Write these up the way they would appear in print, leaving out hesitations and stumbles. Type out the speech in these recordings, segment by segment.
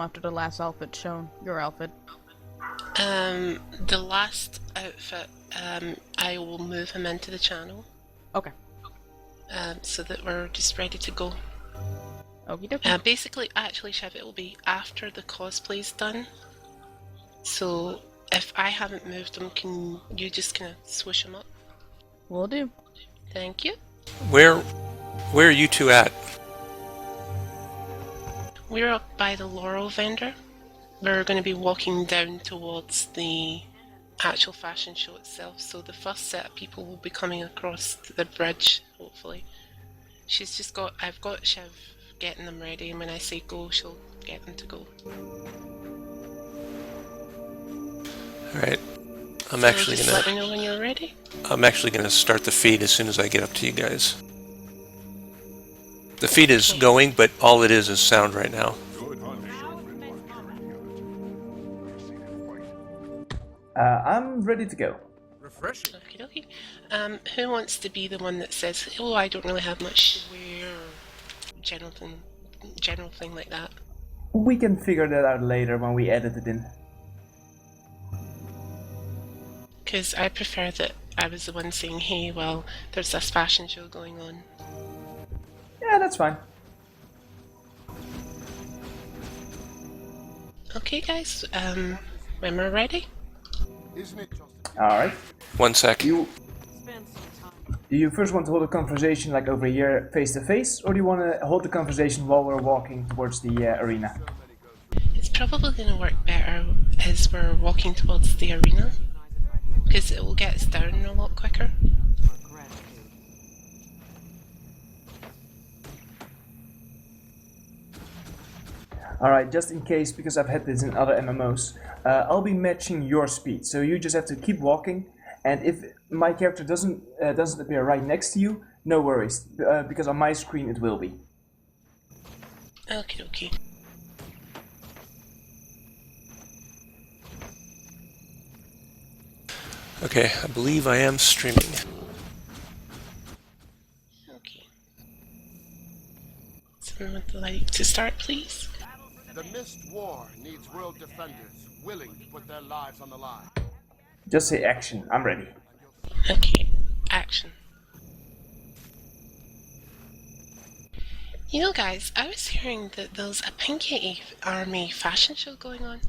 after the last outfit shown? Your outfit. The last outfit, I will move him into the channel. Okay. So that we're just ready to go. Okie dokie. Basically, actually, Chev, it will be after the cosplay's done. So if I haven't moved them, can you just kind of swoosh them up? Will do. Thank you. Where are you two at? We're up by the Laurel vendor. We're going to be walking down towards the actual fashion show itself. So the first set of people will be coming across the bridge, hopefully. I've got Shiv getting them ready, and when I say go, she'll get them to go. Alright. I'm So actually just let me know when you're ready. I'm actually gonna start the feed as soon as I get up to you guys. The feed is going, but all it is sound right now. I'm ready to go. Refreshing. Okie dokie. Who wants to be the one that says, "Oh, I don't really have much to wear," general thing like that? We can figure that out later when we edit it in. Because I prefer that I was the one saying, "Hey, well, there's this fashion show going on." Yeah, that's fine. Okay, guys. When we're ready. Isn't it just Alright. 1 sec. Do you first want to hold a conversation like over here face to face, or do you want to hold the conversation while we're walking towards the arena? It's probably going to work better as we're walking towards the arena, because it will get us down a lot quicker. Alright, just in case, because I've had this in other MMOs, I'll be matching your speed, so you just have to keep walking, and if my character doesn't appear right next to you, no worries, because on my screen it will be. Okay, okay. Okay, I believe I am streaming. Okay. Someone would like to start, please? the Mist War needs world defenders willing to put their lives on the line. Just say action, I'm ready. Okay, action. You know, guys, I was hearing that there's a PYA Army fashion show going on.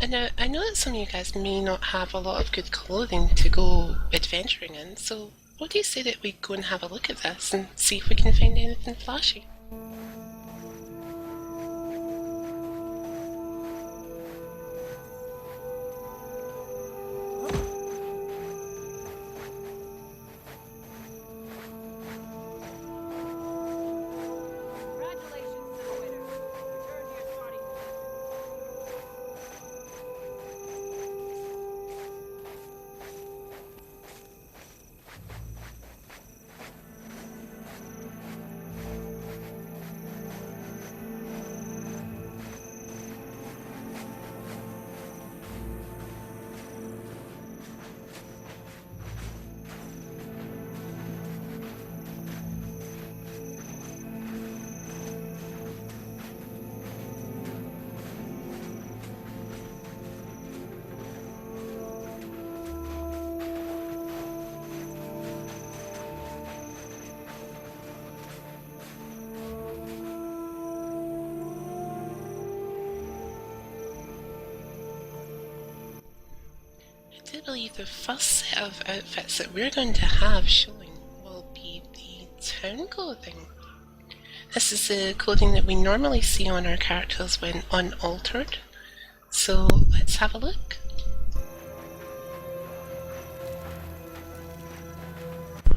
And now, I know that some of you guys may not have a lot of good clothing to go adventuring in, so what do you say that we go and have a look at this and see if we can find anything flashy? I do believe the first set of outfits that we're going to have showing will be the town clothing. This is the clothing that we normally see on our characters when unaltered. So let's have a look.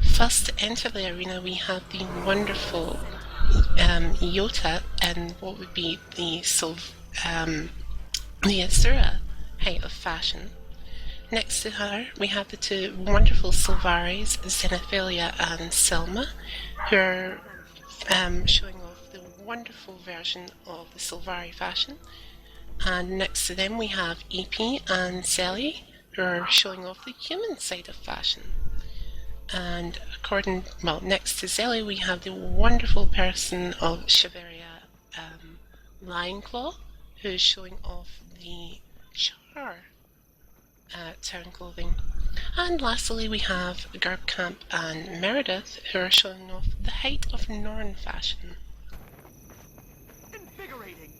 First to enter the arena we have the wonderful Yota in what would be the Asura height of fashion. Next to her, we have the two wonderful Sylvaris, Xenophilia and Selma, who are showing off the wonderful version of the Sylvari fashion. And next to them, we have EP and Selly, who are showing off the human side of fashion. And next to Zelly, we have the wonderful person of Shiveria Lionclaw, who is showing off the Char town clothing. And lastly, we have Gerbkamp and Meredith, who are showing off the height of Norn fashion. Invigorating.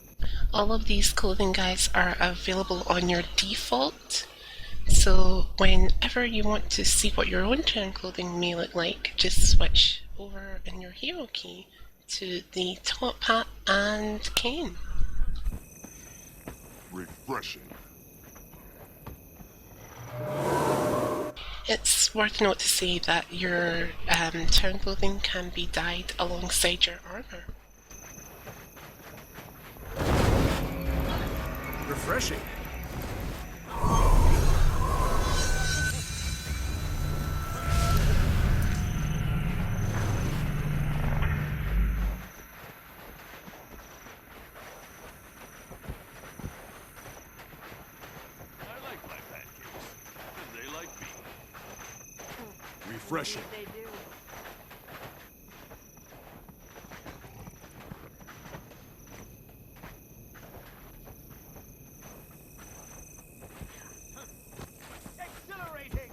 All of these clothing guides are available on your default, so whenever you want to see what your own town clothing may look like, just switch over in your hero key to the top hat and cane. Refreshing. It's worth note to say that your town clothing can be dyed alongside your armor. Refreshing. I like my pancakes. And they like me. Refreshing. They do. Exhilarating.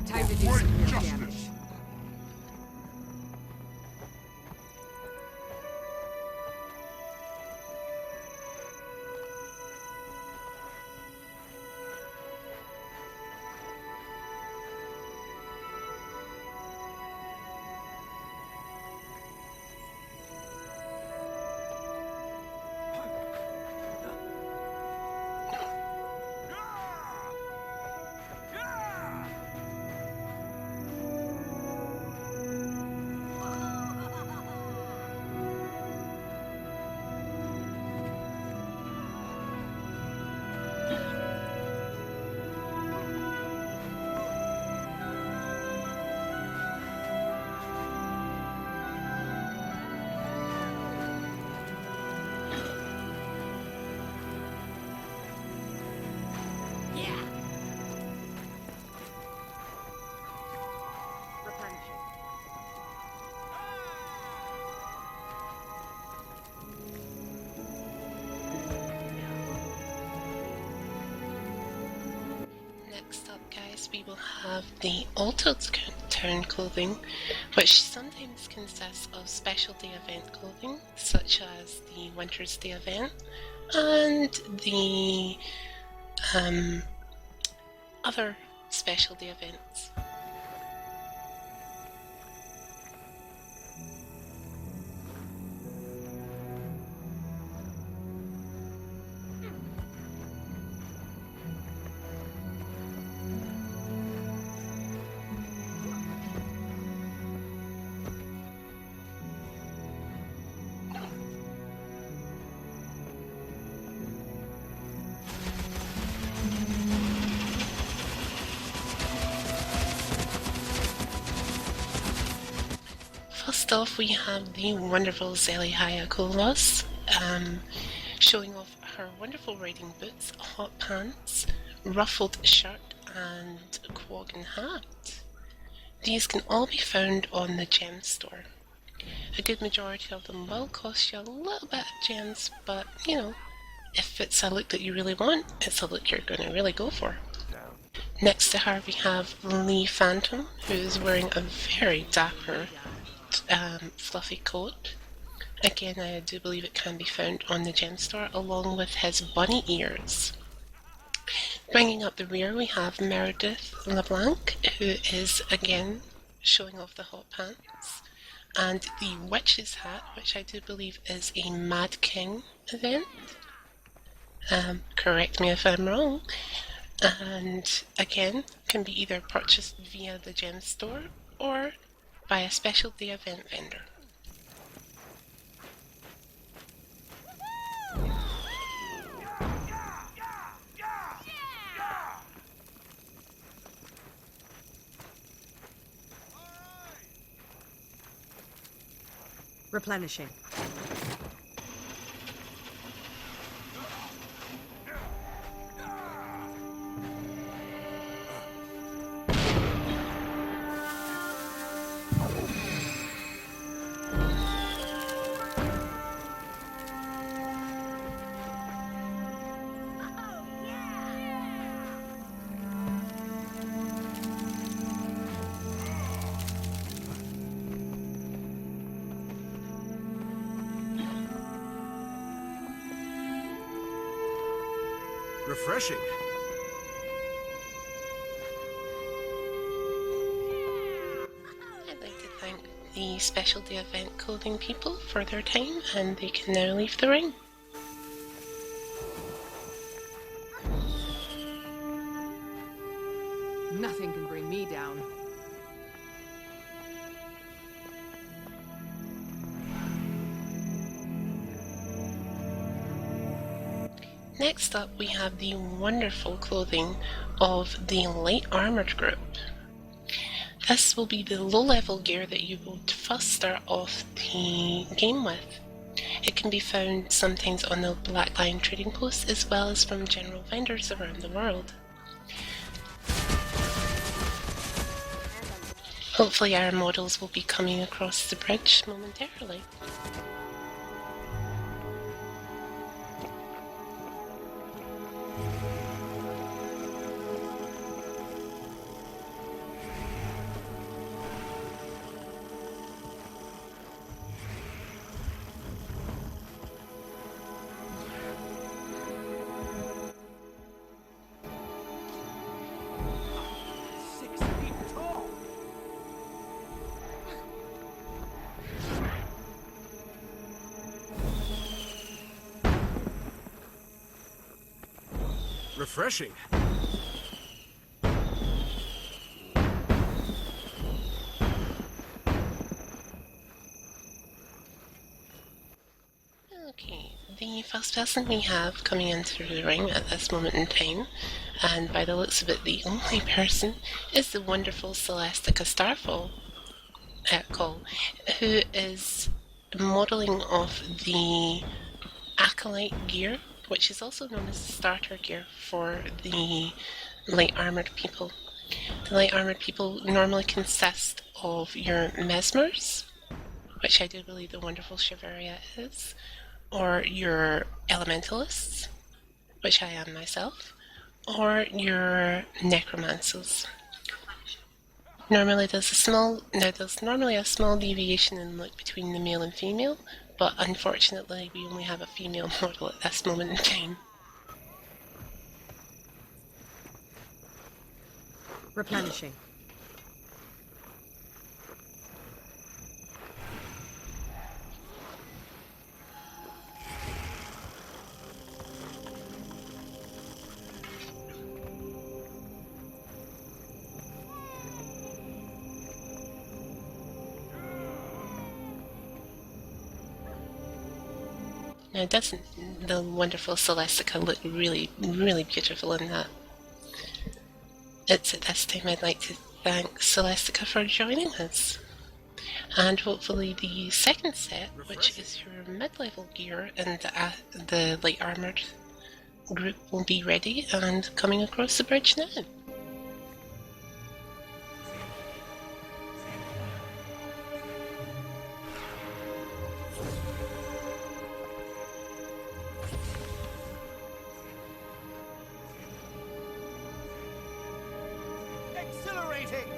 Time to do some real damage. Replenishing. Next up, guys, we will have the Altered Town clothing, which sometimes consists of specialty event clothing, such as the Winter's Day event and the other specialty events. First off, we have the wonderful Zelihaya Kolos, showing off her wonderful riding boots, hot pants, ruffled shirt, and quaggan hat. These can all be found on the gem store. A good majority of them will cost you a little bit of gems, but you know, if it's a look that you really want, it's a look you're going to really go for. Next to her we have Lee Phantom, who is wearing a very dapper fluffy coat. Again, I do believe it can be found on the gem store, along with his bunny ears. Bringing up the rear, we have Meredith LeBlanc, who is again showing off the hot pants, and the witch's hat, which I do believe is a Mad King event. Correct me if I'm wrong. And again, can be either purchased via the gem store or by a specialty event vendor. Replenishing. Refreshing. I'd like to thank the specialty event clothing people for their time, and they can now leave the ring. Nothing can bring me down. Next up, we have the wonderful clothing of the light armored group. This will be the low-level gear that you will first start off the game with. It can be found sometimes on the Black Lion trading post as well as from general vendors around the world. Hopefully our models will be coming across the bridge momentarily. Refreshing. Okay, the first person we have coming into the ring at this moment in time, and by the looks of it the only person, is the wonderful Celestica Starfall Call, who is modelling off the Acolyte gear, which is also known as starter gear for the light armoured people. The light armoured people normally consist of your Mesmers, which I do believe the wonderful Shiveria is, or your Elementalists, which I am myself, or your Necromancers. Normally there's normally a small deviation in look between the male and female, but unfortunately we only have a female model at this moment in time. Replenishing. Now doesn't the wonderful Celestica look really, really beautiful in that? It's at this time I'd like to thank Celestica for joining us. And hopefully the second set, which is your mid-level gear and the light armoured group, will be ready and coming across the bridge now. Exhilarating!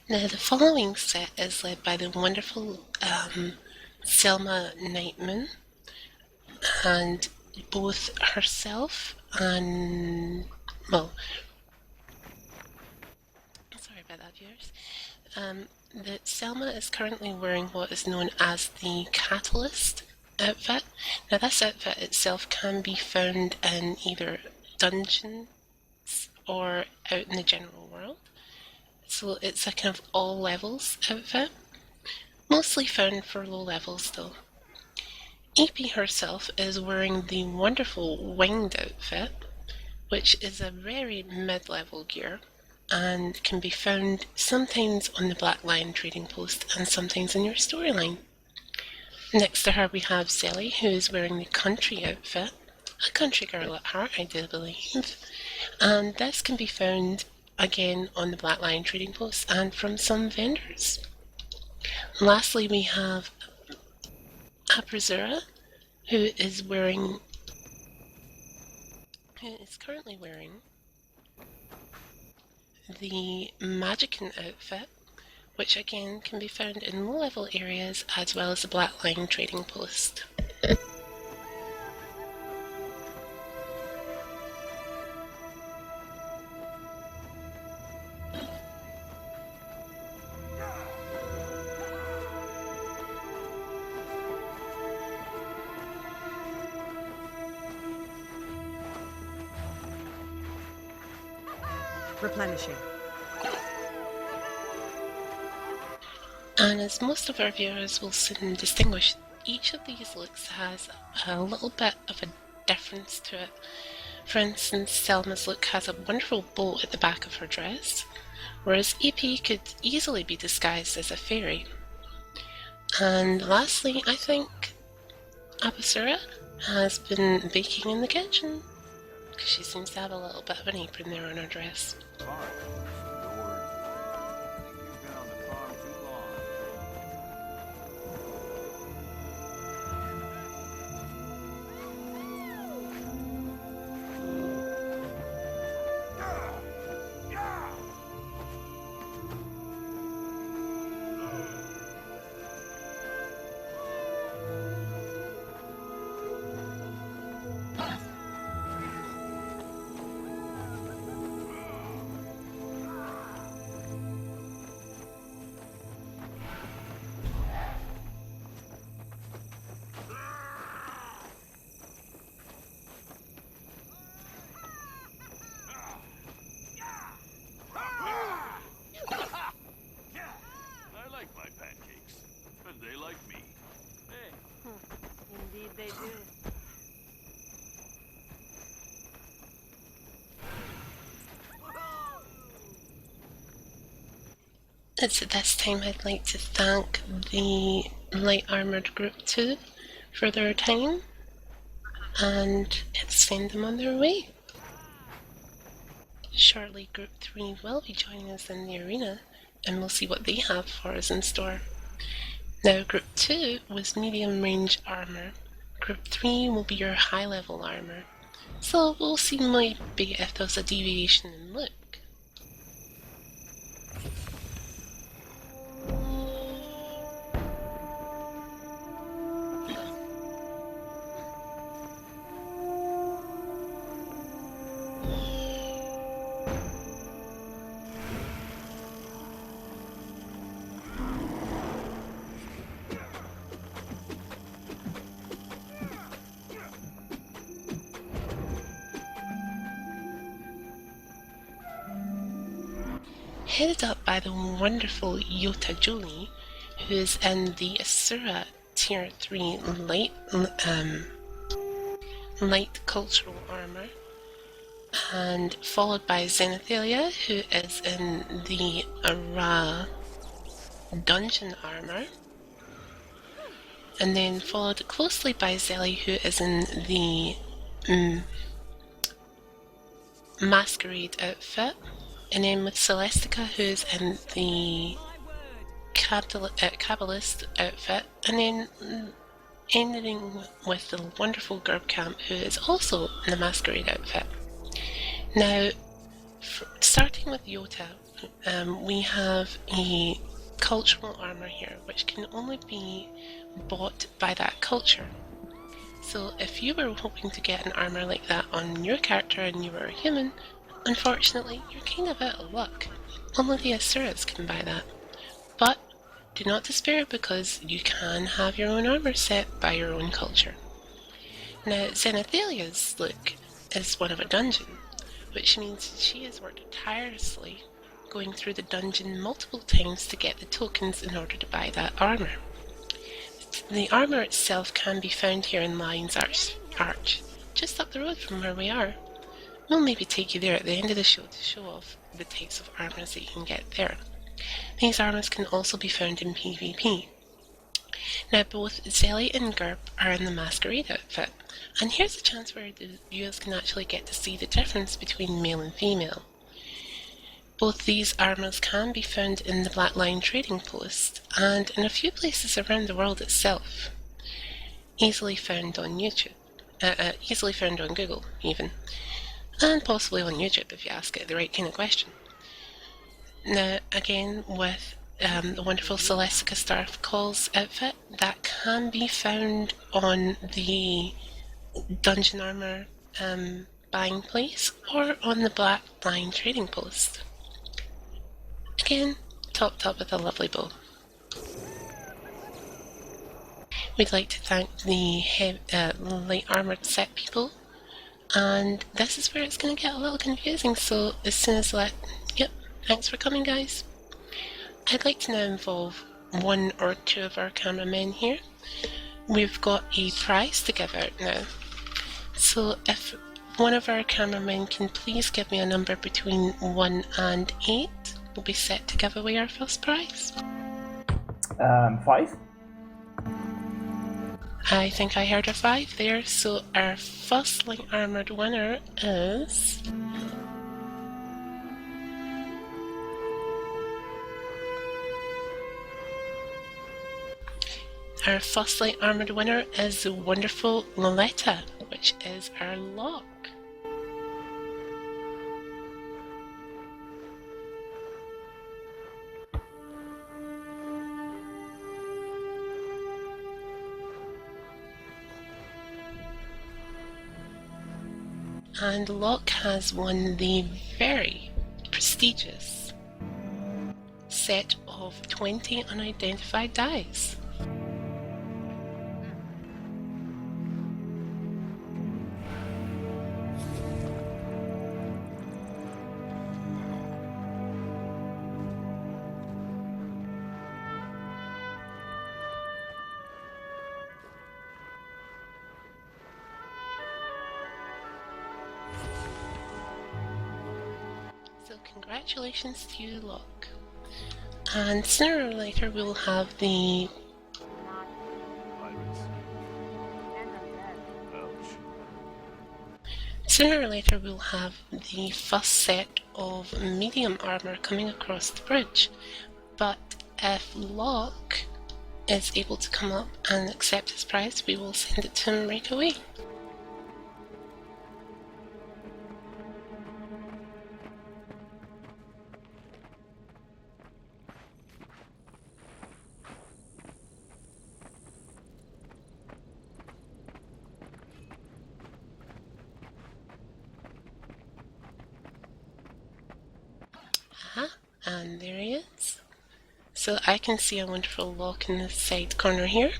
Now, the following set is led by the wonderful Selma Nightman, and both herself and, well, sorry about that, viewers. That Selma is currently wearing what is known as the Catalyst outfit. Now, this outfit itself can be found in either dungeons or out in the general world. So it's a kind of all levels outfit, mostly found for low levels though. EP herself is wearing the wonderful winged outfit, which is a very mid-level gear and can be found sometimes on the Black Lion trading post and sometimes in your storyline. Next to her we have Zelly, who is wearing the country outfit, a country girl at heart I do believe, and this can be found again on the Black Lion trading post and from some vendors. Lastly we have Aprazura, who is currently wearing the Magician outfit, which again can be found in low level areas as well as the Black Lion trading post. Replenishing. And as most of our viewers will soon distinguish, each of these looks has a little bit of a difference to it. For instance, Selma's look has a wonderful bow at the back of her dress, whereas EP could easily be disguised as a fairy. And lastly, I think Apasura has been baking in the kitchen, because she seems to have a little bit of an apron there on her dress. Indeed they do. It's at this time I'd like to thank the Light Armoured Group 2 for their time and send them on their way. Shortly Group 3 will be joining us in the arena and we'll see what they have for us in store. Now Group 2 was medium range armour, Group 3 will be your high level armour, so we'll see maybe if there's a deviation in look. Headed up by the wonderful Yota Julie, who is in the Asura Tier 3 light cultural armour, and followed by Zenithalia, who is in the Ara dungeon armour, and then followed closely by Zelly, who is in the masquerade outfit. And then with Celestica, who's in the Kabbalist outfit, and then ending with the wonderful Gerbkamp, who is also in the Masquerade outfit. Now, starting with Yota, we have a cultural armor here, which can only be bought by that culture. So if you were hoping to get an armor like that on your character and you were a human, unfortunately, you're kind of out of luck. Only the Asuras can buy that. But do not despair, because you can have your own armor set by your own culture. Now, Zenithalia's look is one of a dungeon, which means she has worked tirelessly going through the dungeon multiple times to get the tokens in order to buy that armor. The armor itself can be found here in Lion's Arch, just up the road from where we are. We'll maybe take you there at the end of the show to show off the types of armors that you can get there. These armors can also be found in PvP. Now, both Zelly and Gerb are in the Masquerade outfit, and here's a chance where the viewers can actually get to see the difference between male and female. Both these armors can be found in the Black Line Trading Post, and in a few places around the world itself. Easily found on YouTube. Easily found on Google, even. And possibly on YouTube if you ask it the right kind of question. Now, again, with the wonderful Celestica Star Calls outfit, that can be found on the Dungeon Armor buying place or on the Black Line Trading Post. Again, topped up with a lovely bow. We'd like to thank the light armored set people, and this is where it's going to get a little confusing, so as soon as yep, thanks for coming, guys. I'd like to now involve one or two of our cameramen here. We've got a prize to give out now, so if one of our cameramen can please give me a number between 1 and 8, we'll be set to give away our first prize. 5. I think I heard a 5 there, so our first light armored winner is... Our first light armored winner is the wonderful Loletta, which is our lock. And Locke has won the very prestigious set of 20 unidentified dice. So congratulations to you, Locke. And sooner or later we'll have the first set of medium armor coming across the bridge. But if Locke is able to come up and accept his prize, we will send it to him right away. And there he is. So I can see a wonderful Locke in the side corner here.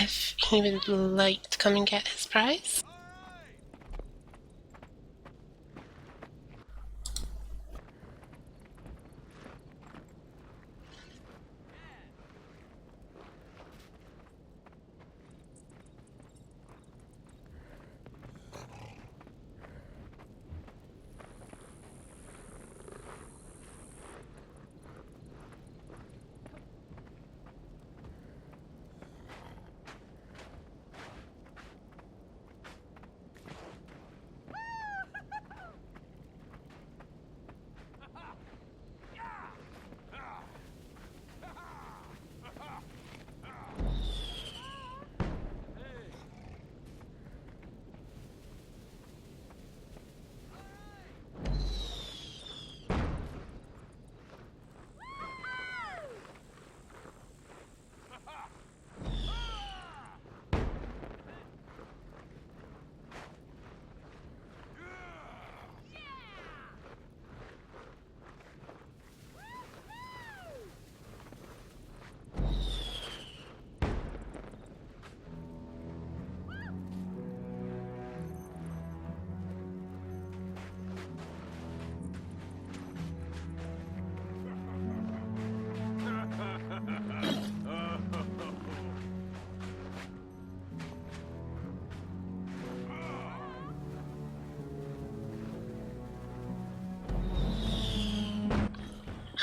If he would like to come and get his prize.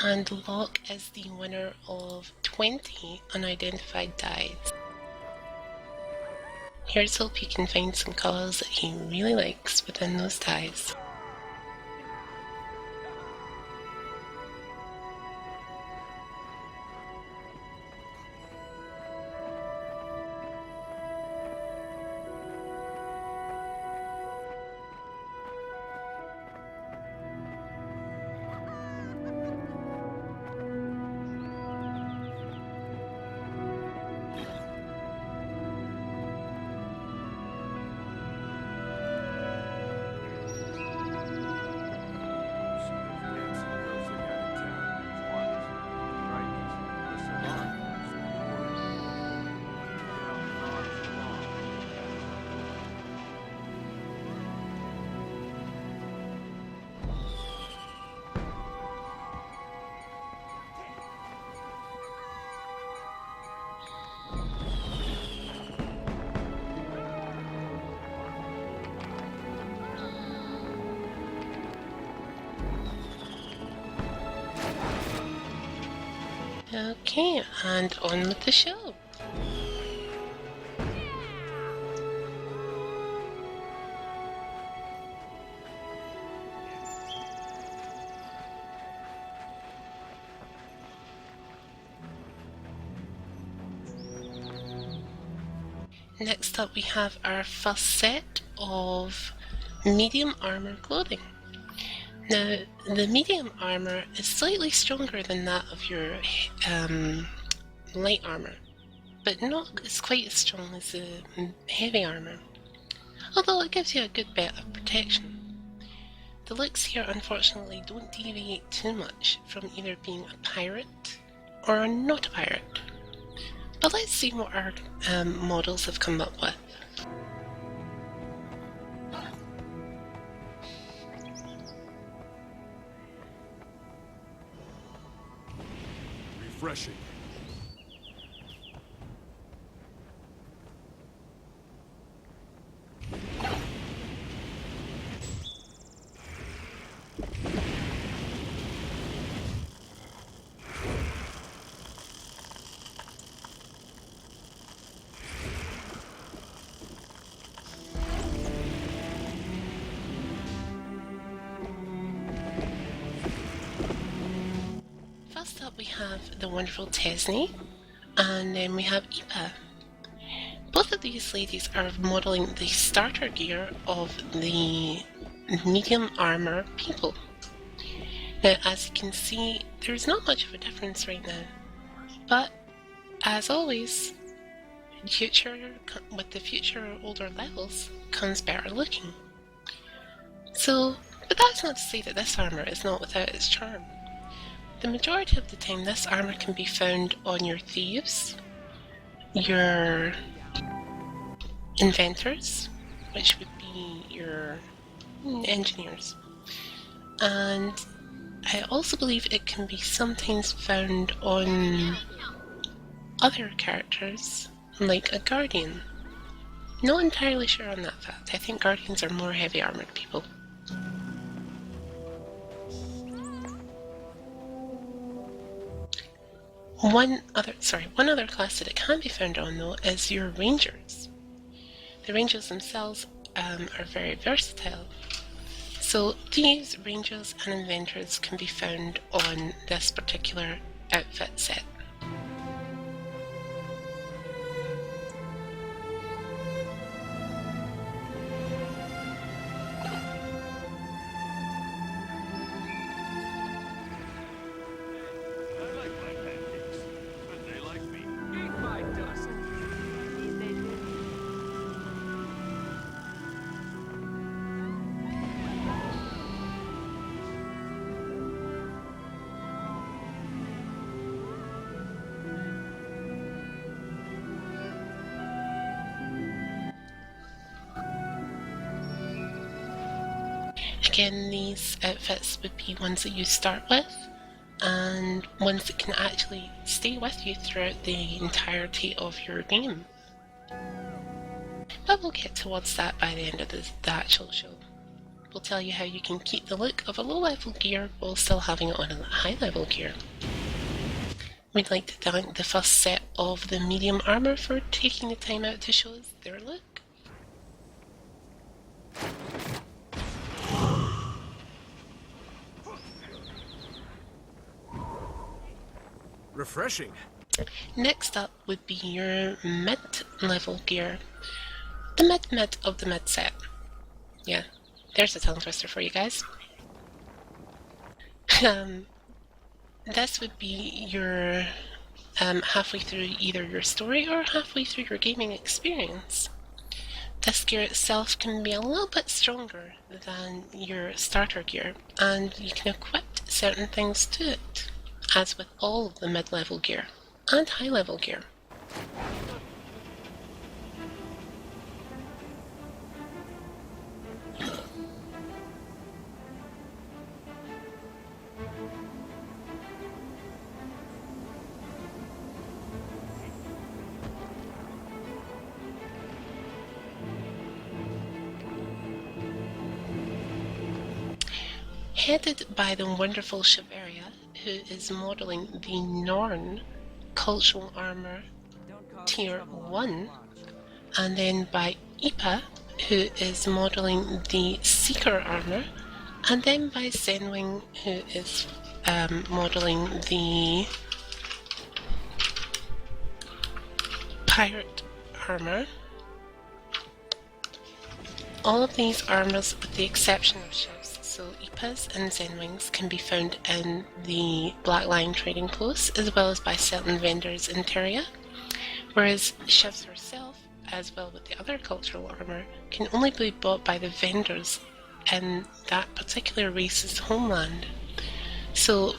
And Locke is the winner of 20 unidentified dies. Here's hope he can find some colours that he really likes within those dies. Okay, and on with the show. Next up we have our first set of medium armor clothing. Now, the medium armor is slightly stronger than that of your light armor, but not as quite as strong as the heavy armor, although it gives you a good bit of protection. The looks here unfortunately don't deviate too much from either being a pirate or not a pirate. But let's see what our models have come up with. Refreshing. First up we have the wonderful Tesney, and then we have Ipa. Both of these ladies are modelling the starter gear of the medium armour people. Now, as you can see, there's not much of a difference right now, but as always, with the future older levels comes better looking. So, but that's not to say that this armour is not without its charm. The majority of the time this armour can be found on your thieves, your inventors, which would be your engineers, and I also believe it can be sometimes found on other characters, like a guardian. Not entirely sure on that fact. I think guardians are more heavy armoured people. One other class that it can be found on though is your rangers. The rangers themselves are very versatile. So thieves, rangers and inventors can be found on this particular outfit set. Again, these outfits would be ones that you start with, and ones that can actually stay with you throughout the entirety of your game. But we'll get towards that by the end of the actual show. will tell you how you can keep the look of a low-level gear while still having it on a high-level gear. We'd like to thank the first set of the medium armour for taking the time out to show us their look. Refreshing. Next up would be your mid-level gear. The mid-mid of the mid set. Yeah, there's a tongue twister for you guys. This would be your halfway through either your story or halfway through your gaming experience. This gear itself can be a little bit stronger than your starter gear, and you can equip certain things to it, as with all the mid-level gear and high-level gear. Headed by the wonderful Shiveria, who is modelling the Norn Cultural Armour Tier 1, and then by Ipa, who is modelling the Seeker Armour, and then by Zenwing, who is modelling the Pirate Armour. All of these armours, with the exception of ships, so Ipas and Zenwings, can be found in the Black Line trading post, as well as by certain vendors in Teria, whereas Shivs herself, as well with the other cultural armour, can only be bought by the vendors in that particular race's homeland. So,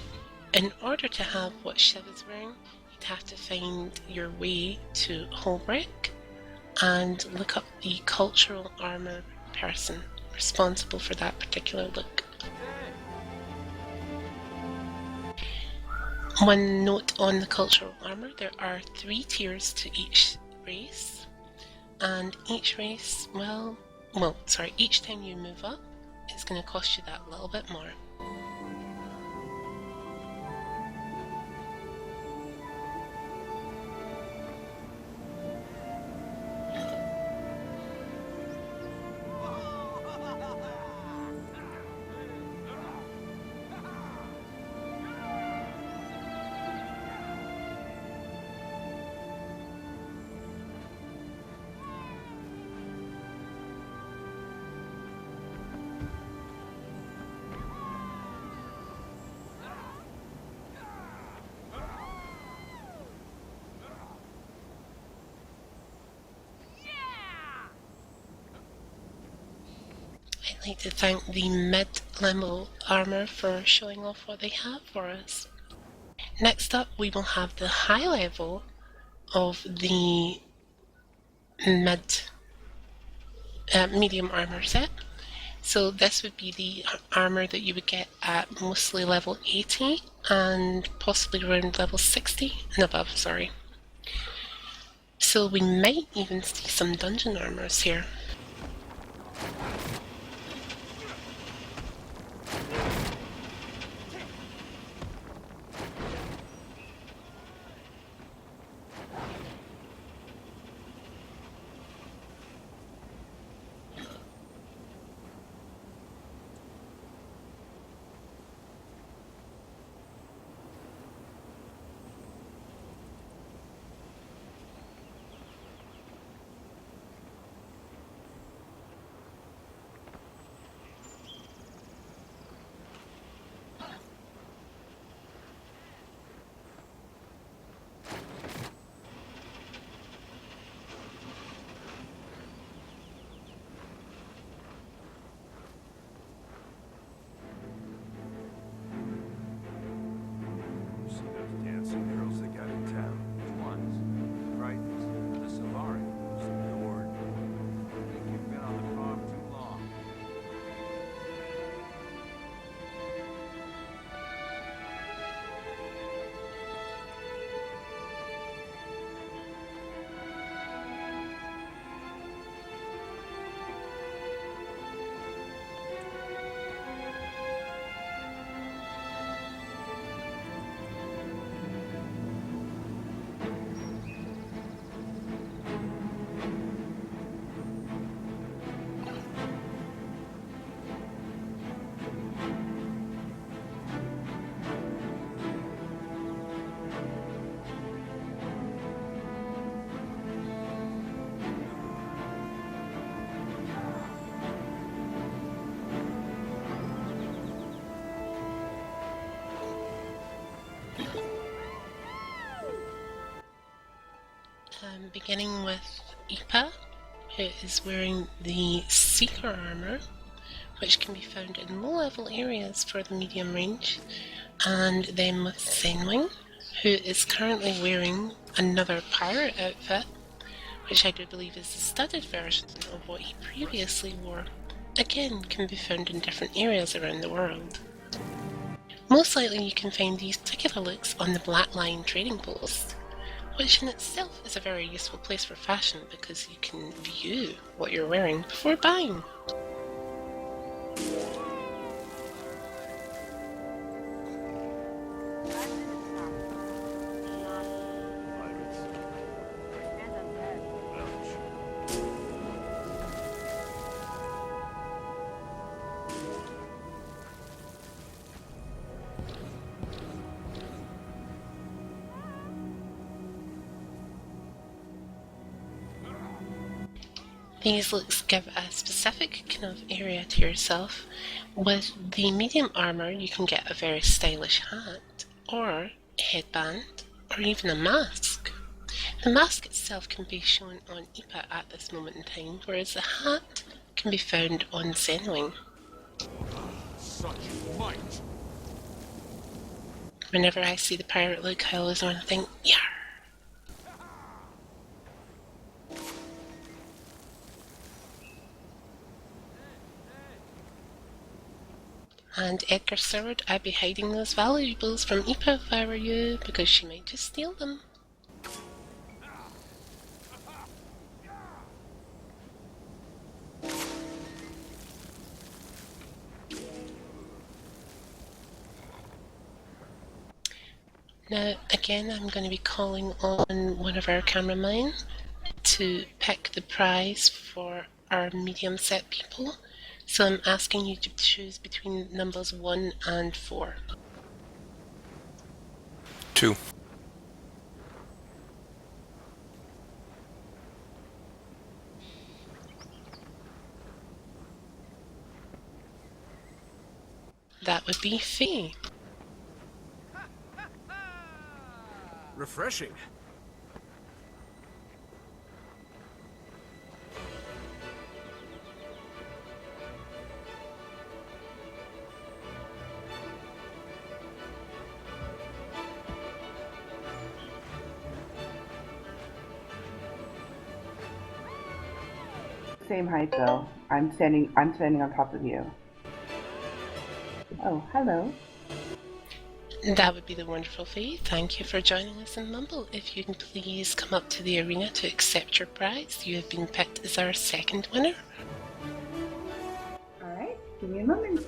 in order to have what Shiv is wearing, you'd have to find your way to Holbreak and look up the cultural armour person responsible for that particular look. One note on the cultural armour: there are 3 tiers to each race, and each race, each time you move up, it's going to cost you that little bit more. I'd like to thank the mid-level armour for showing off what they have for us. Next up, we will have the high level of the medium armour set. So this would be the armour that you would get at mostly level 80 and possibly around level 60 and above, sorry. So we might even see some dungeon armours here. Beginning with Ipa, who is wearing the Seeker armor, which can be found in low-level areas for the medium range, and then with Zenwing, who is currently wearing another pirate outfit, which I do believe is the studded version of what he previously wore. Again, can be found in different areas around the world. Most likely you can find these particular looks on the Black Lion trading post, which in itself is a very useful place for fashion because you can view what you're wearing before buying. These looks give a specific kind of area to yourself. With the medium armor, you can get a very stylish hat, or a headband, or even a mask. The mask itself can be shown on Ipa at this moment in time, whereas the hat can be found on Zenwing. Such might. Whenever I see the pirate look, I always want to think, yeah. And Edgar Seward, I'd be hiding those valuables from Ipa if I were you, because she might just steal them. Now, again, I'm going to be calling on one of our cameramen to pick the prize for our medium set people. So I'm asking you to choose between numbers 1 and 4. 2. That would be Fee. Refreshing. Same height though. I'm standing on top of you. Oh, hello. That would be the wonderful Fee. Thank you for joining us in Mumble. If you can please come up to the arena to accept your prize. You have been picked as our second winner. Alright, give me a moment.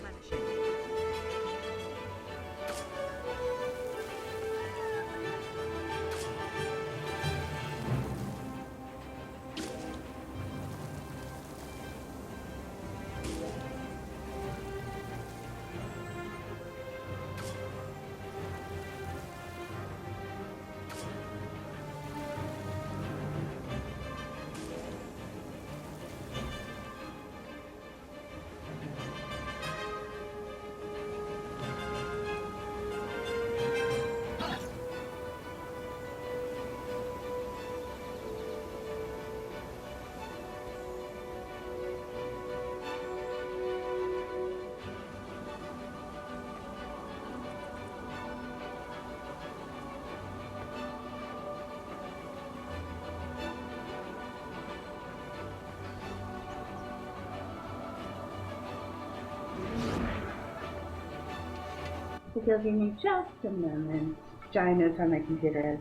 If you'll give me just a moment. Johnny knows how my computer is.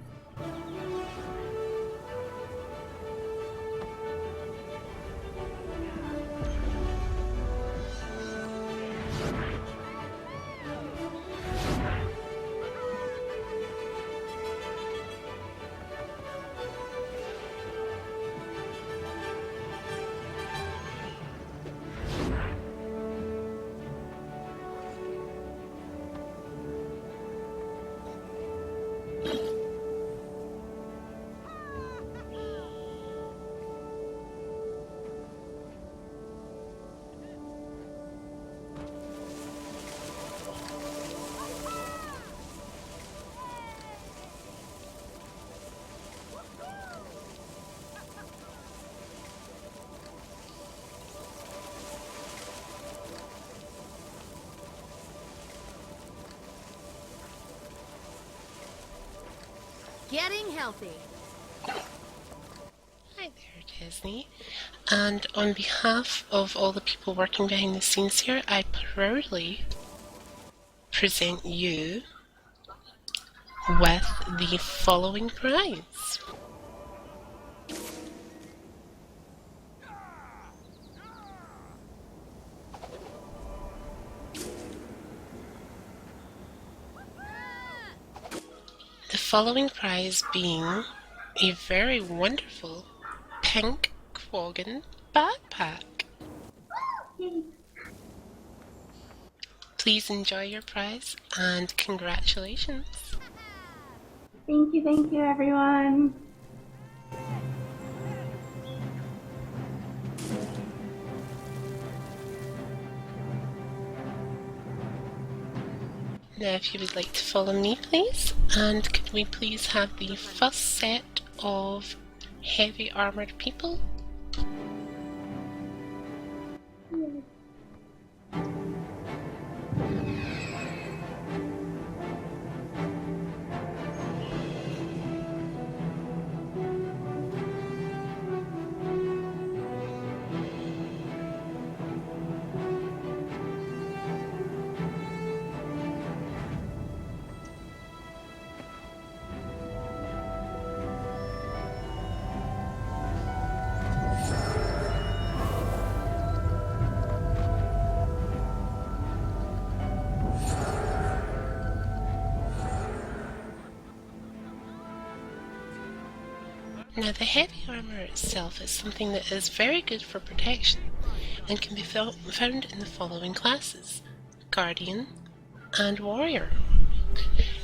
Getting healthy. Hi there, Disney. And on behalf of all the people working behind the scenes here, I proudly present you with the following prize. The following prize being a very wonderful pink Quaggan backpack. Please enjoy your prize and congratulations. Thank you, everyone. Now if you would like to follow me please, and could we please have the first set of heavy armoured people? Now the heavy armour itself is something that is very good for protection and can be found in the following classes: Guardian and Warrior.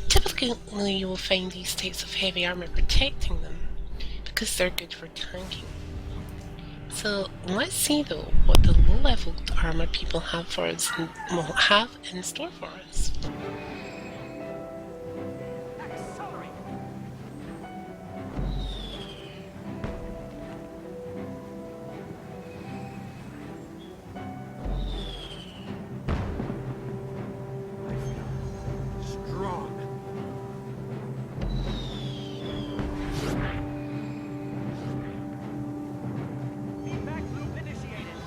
Typically you will find these types of heavy armour protecting them because they're good for tanking. So let's see though what the low leveled armour people have for us and will have in store for us. Strong. Feedback loop initiated.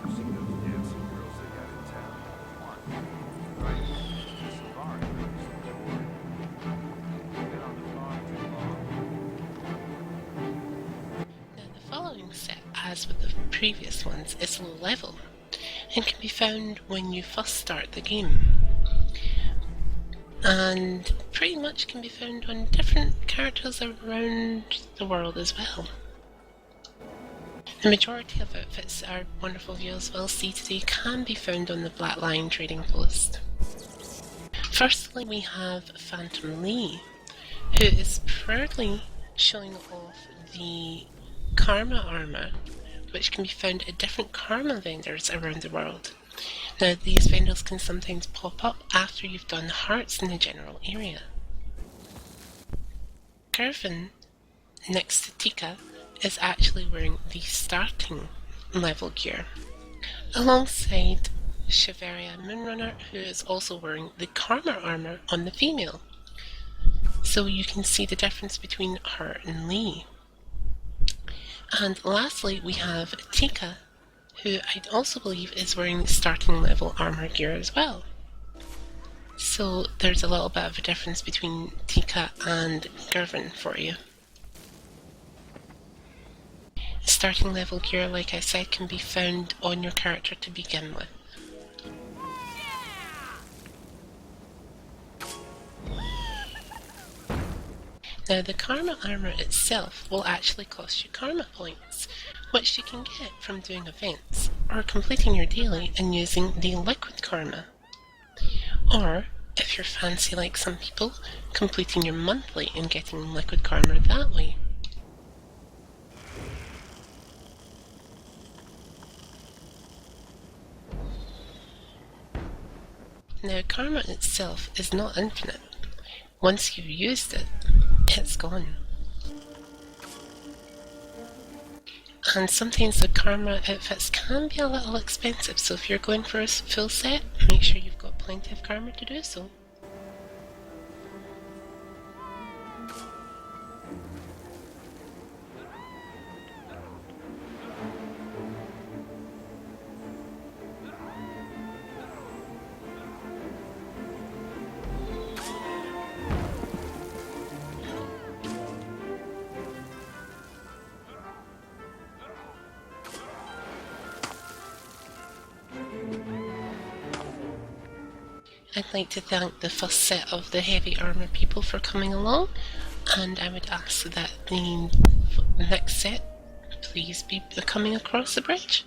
See those dancing girls they got in town. Right. Sorry, been on the farm too long. Now the following set, as with the previous ones, is low level and can be found when you first start the game, and pretty much can be found on different characters around the world as well. The majority of outfits our wonderful viewers will see today can be found on the Black Lion trading post. Firstly, we have Phantom Lee, who is proudly showing off the Karma armour, which can be found at different Karma vendors around the world. Now, these vendors can sometimes pop up after you've done hearts in the general area. Gervin, next to Tika, is actually wearing the starting level gear, alongside Shiveria Moonrunner, who is also wearing the Karma armour on the female. So you can see the difference between her and Lee. And lastly, we have Tika, who I also believe is wearing the starting level armour gear as well. So there's a little bit of a difference between Tika and Gervin for you. Starting level gear, like I said, can be found on your character to begin with. Now the Karma armour itself will actually cost you Karma points, which you can get from doing events, or completing your daily and using the liquid Karma. Or, if you're fancy like some people, completing your monthly and getting liquid Karma that way. Now, karma itself is not infinite. Once you've used it, it's gone. And sometimes the karma outfits can be a little expensive, so if you're going for a full set, make sure you've got plenty of karma to do so. I'd like to thank the first set of the heavy armour people for coming along, and I would ask that the next set please be coming across the bridge.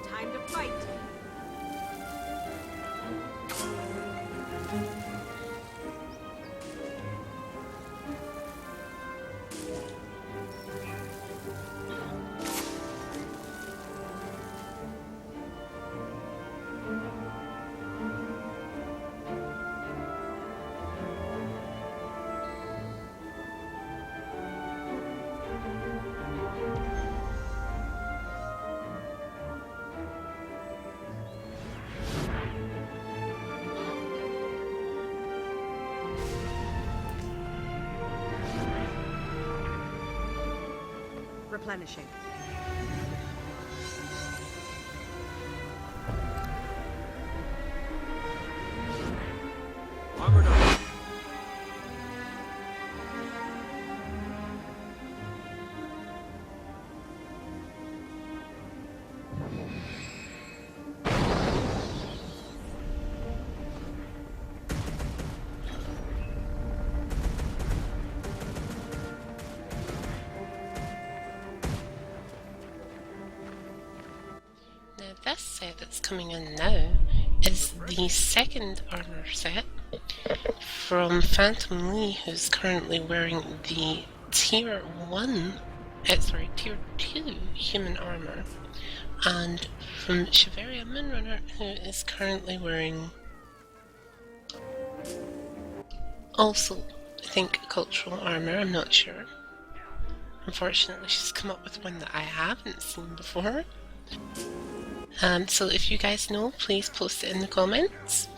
Time to fight. Replenishing. Armored up. Now this set that's coming in now is the second armour set from Phantom Lee, who's currently wearing the Tier 2 human armour, and from Shiveria Moonrunner, who is currently wearing also, I think, cultural armour, I'm not sure. Unfortunately, she's come up with one that I haven't seen before. So if you guys know, please post it in the comments.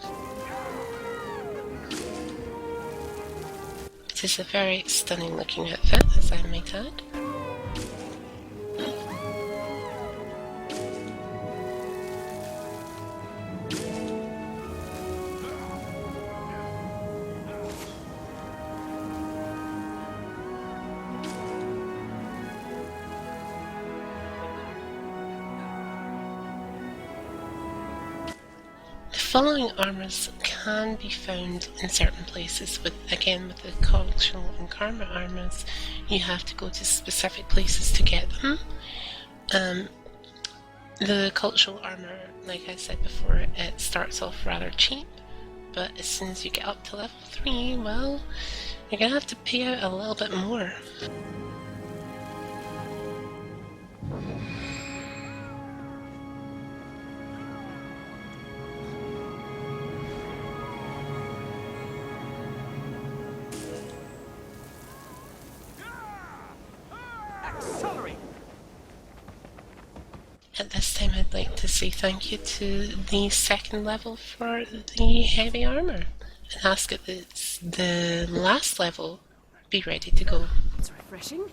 It is a very stunning looking outfit, as I might add. The following armours can be found in certain places, but again with the cultural and karma armours you have to go to specific places to get them. The cultural armour, like I said before, it starts off rather cheap, but as soon as you get up to level 3, well, you're going to have to pay out a little bit more. At this time I'd like to say thank you to the second level for the heavy armour and ask that the last level be ready to go. It's refreshing.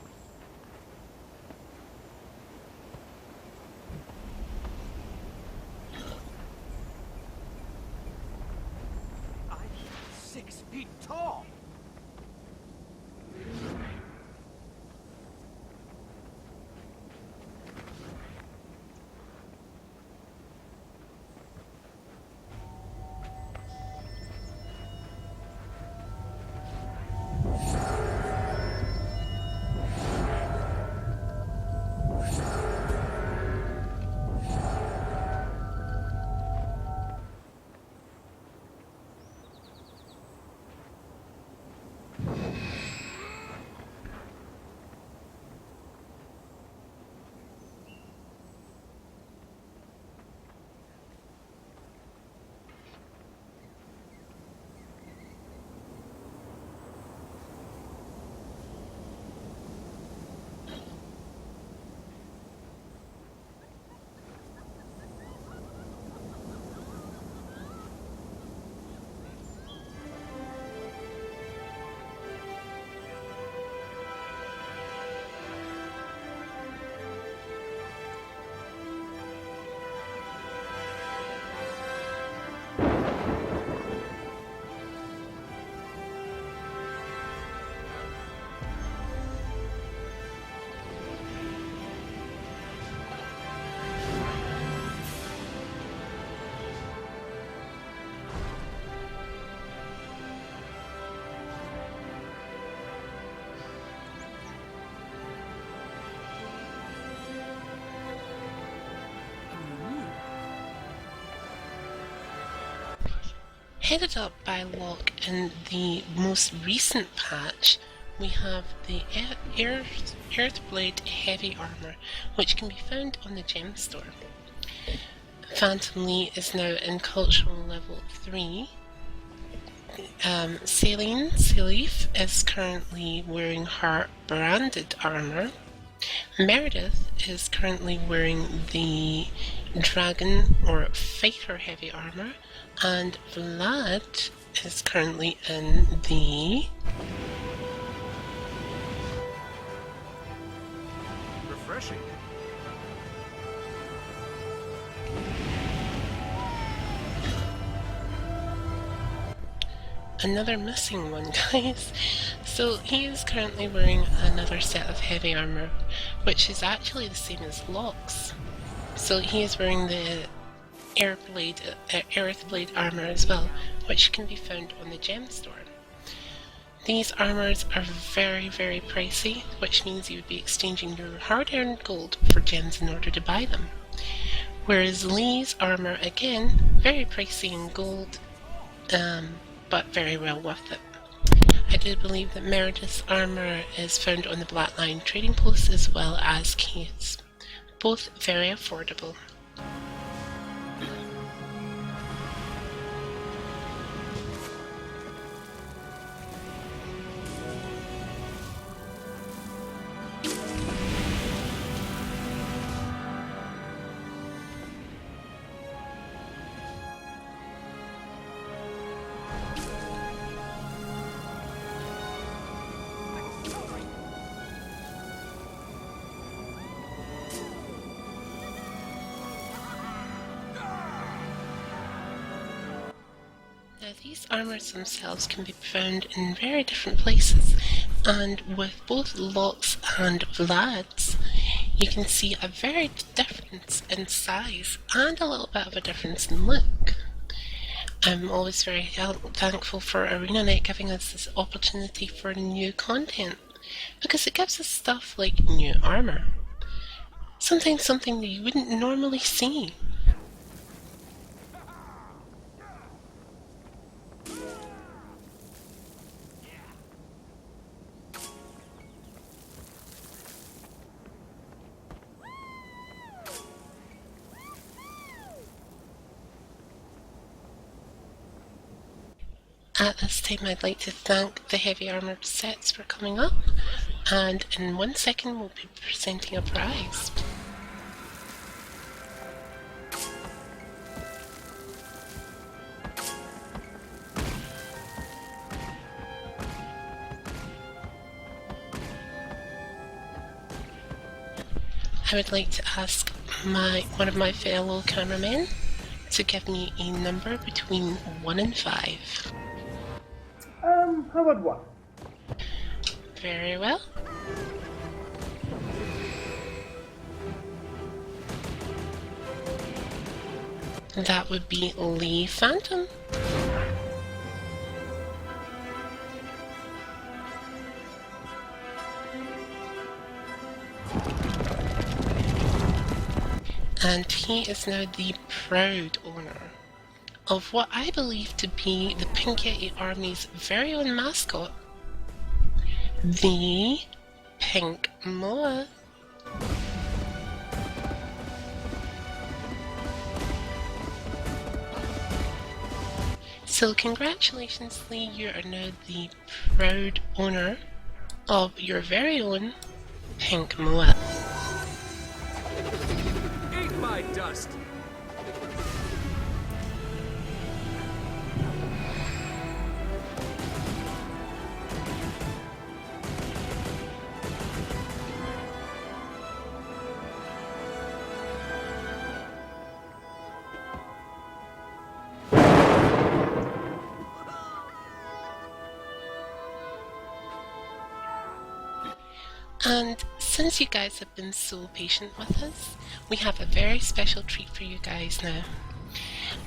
Headed up by Locke in the most recent patch, we have the Earthblade Heavy Armor, which can be found on the gem store. Phantom Lee is now in Cultural Level 3. Celine Salif is currently wearing her branded armor. Meredith is currently wearing the Dragon or Fighter Heavy Armor, and Vlad is currently in the Refreshing. another missing one, guys. So he is currently wearing another set of heavy armor, which is actually the same as Locke's. So he is wearing the Earthblade armor as well, which can be found on the gem store. These armors are very, very pricey, which means you would be exchanging your hard-earned gold for gems in order to buy them. Whereas Lee's armor, again, very pricey in gold, but very well worth it. I do believe that Meredith's armor is found on the Black Lion trading post as well as Kate's. Both very affordable. Now these armours themselves can be found in very different places, and with both Locke's and Vlad's, you can see a very difference in size and a little bit of a difference in look. I'm always very thankful for ArenaNet giving us this opportunity for new content, because it gives us stuff like new armour. Something that you wouldn't normally see. At this time, I'd like to thank the heavy armoured sets for coming up, and in 1 second we'll be presenting a prize. I would like to ask one of my fellow cameramen to give me a number between 1 and 5. How about 1? Very well. That would be Lee Phantom. And he is now the proud owner of what I believe to be the Pink Yeti Army's very own mascot, the Pink Moa. So congratulations, Lee, you are now the proud owner of your very own Pink Moa. Eat my dust! And since you guys have been so patient with us, we have a very special treat for you guys now.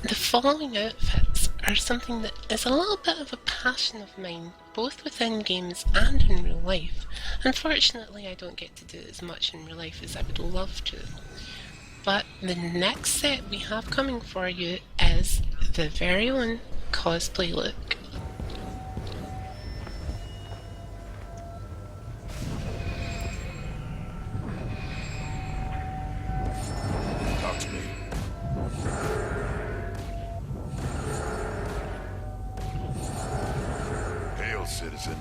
The following outfits are something that is a little bit of a passion of mine, both within games and in real life. Unfortunately, I don't get to do as much in real life as I would love to. But the next set we have coming for you is the very own cosplay look. Talk to me. Hail, citizen.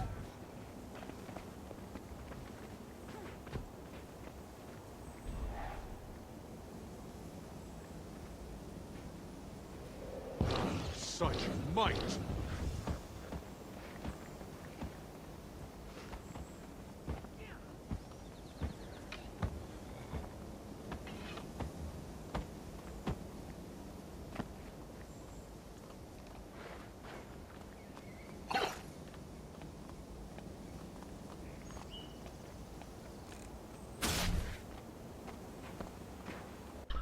Such might!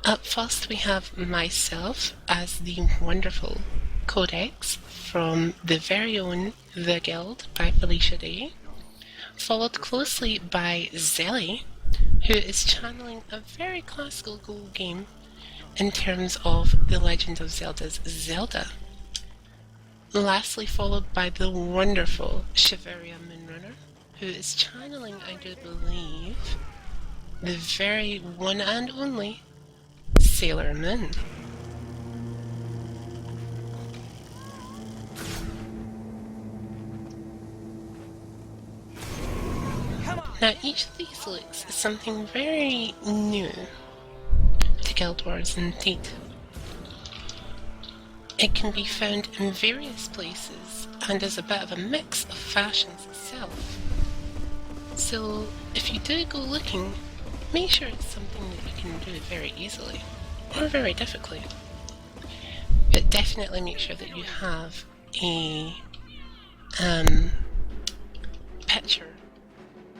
Up first we have myself as the wonderful Codex from the very own The Guild by Felicia Day, followed closely by Zelly, who is channeling a very classical Go game in terms of The Legend of Zelda's Zelda. Lastly followed by the wonderful Shiveria Moonrunner, who is channeling, I do believe, the very one and only Sailor Moon. Now each of these looks is something very new to Guild Wars indeed. It can be found in various places and is a bit of a mix of fashions itself. So if you do go looking, make sure it's something that you can do very easily, or very difficultly. But definitely make sure that you have a picture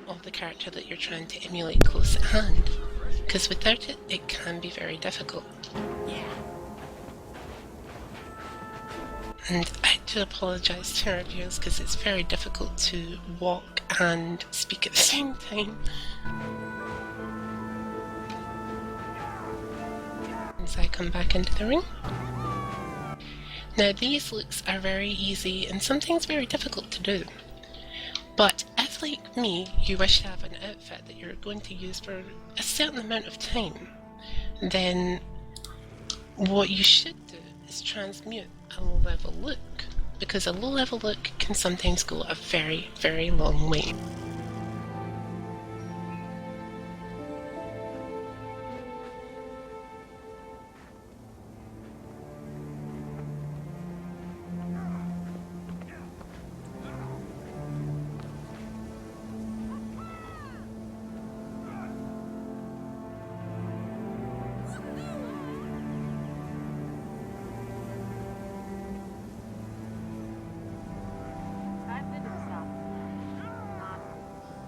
of the character that you're trying to emulate close at hand, because without it, it can be very difficult. And I do apologise to our viewers because it's very difficult to walk and speak at the same time. As I come back into the ring. Now these looks are very easy and sometimes very difficult to do. But if, like me, you wish to have an outfit that you're going to use for a certain amount of time, then what you should do is transmute a low-level look, because a low-level look can sometimes go a very, very long way.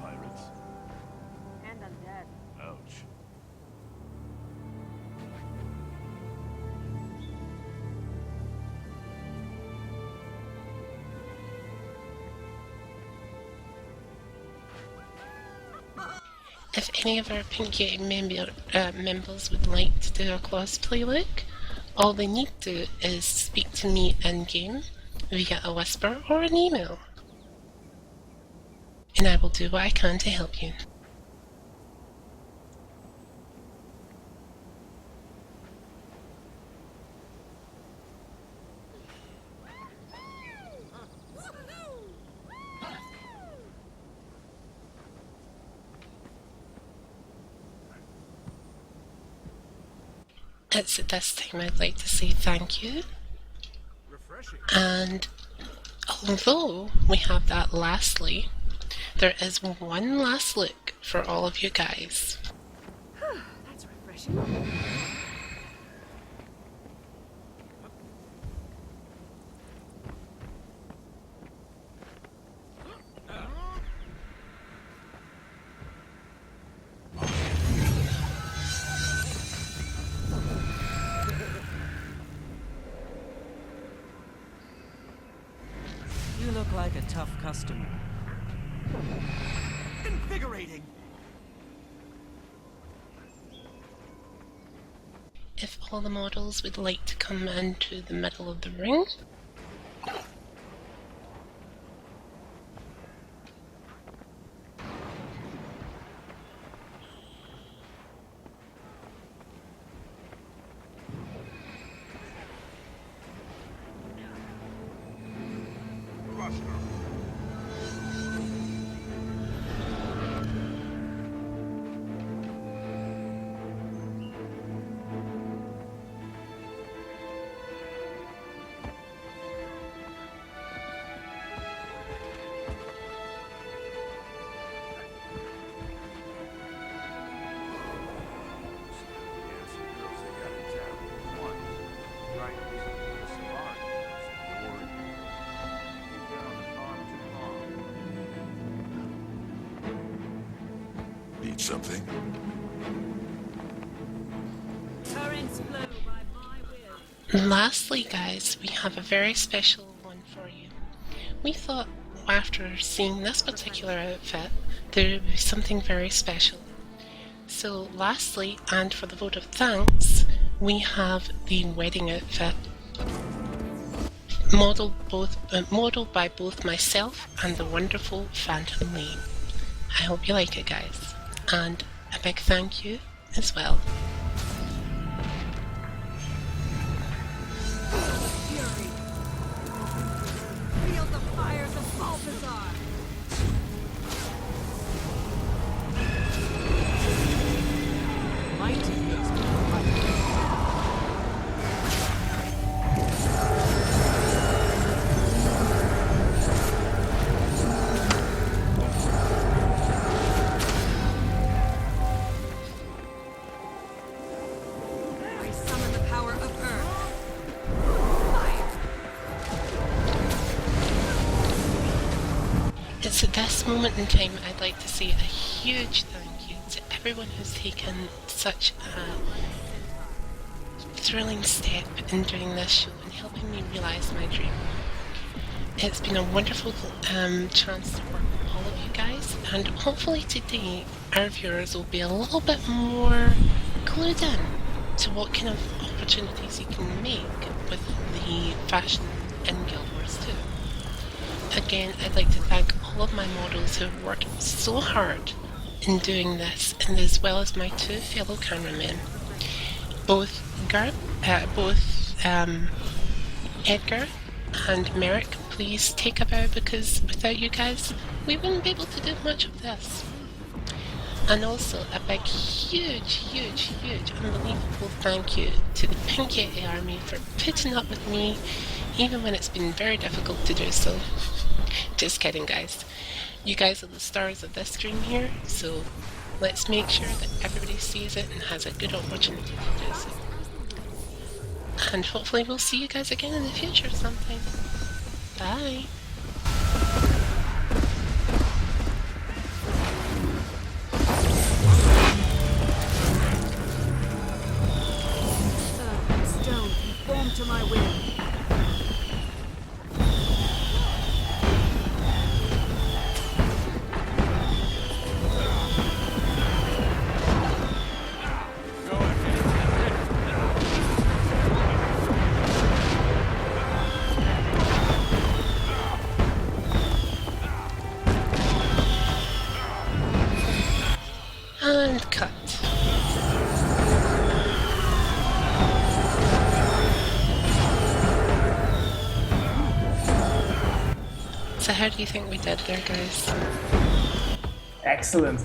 Pirates? And undead. Ouch. If any of our PYA members would like to do a cosplay look, all they need to do is speak to me in-game via a whisper or an email, and I will do what I can to help you. It's at this time I'd like to say thank you, Refreshing. and although we have that lastly, there is one last look for all of you guys. That's refreshing. You look like a tough customer. Invigorating! If all the models would like to come into the middle of the ring, something? Currents flow by my will. Lastly, guys, we have a very special one for you. We thought after seeing this particular outfit, there would be something very special. So lastly, and for the vote of thanks, we have the wedding outfit modeled by both myself and the wonderful Phantom Lee. I hope you like it, guys, and a big thank you as well. Fury. Feel the fires of Balthazar. Mighty is my I summon the power of Earth. Fire. It's at this moment in time I'd like to say a huge thank you to everyone who's taken such a thrilling step in doing this show and helping me realise my dream. It's been a wonderful chance to work with all of you guys, and hopefully today our viewers will be a little bit more clued in to what kind of opportunities you can make with the fashion in Guild Wars 2. Again, I'd like to thank all of my models who have worked so hard in doing this, and as well as my two fellow cameramen, both Edgar and Merrick. Please take a bow, because without you guys, we wouldn't be able to do much of this. And also a big, huge, unbelievable thank you to the PYA Army for putting up with me, even when it's been very difficult to do so. Just kidding, guys. You guys are the stars of this dream here, so let's make sure that everybody sees it and has a good opportunity to do so. And hopefully we'll see you guys again in the future sometime. Bye! Earth and stone conform to my will. And cut. So how do you think we did there, guys? Excellent.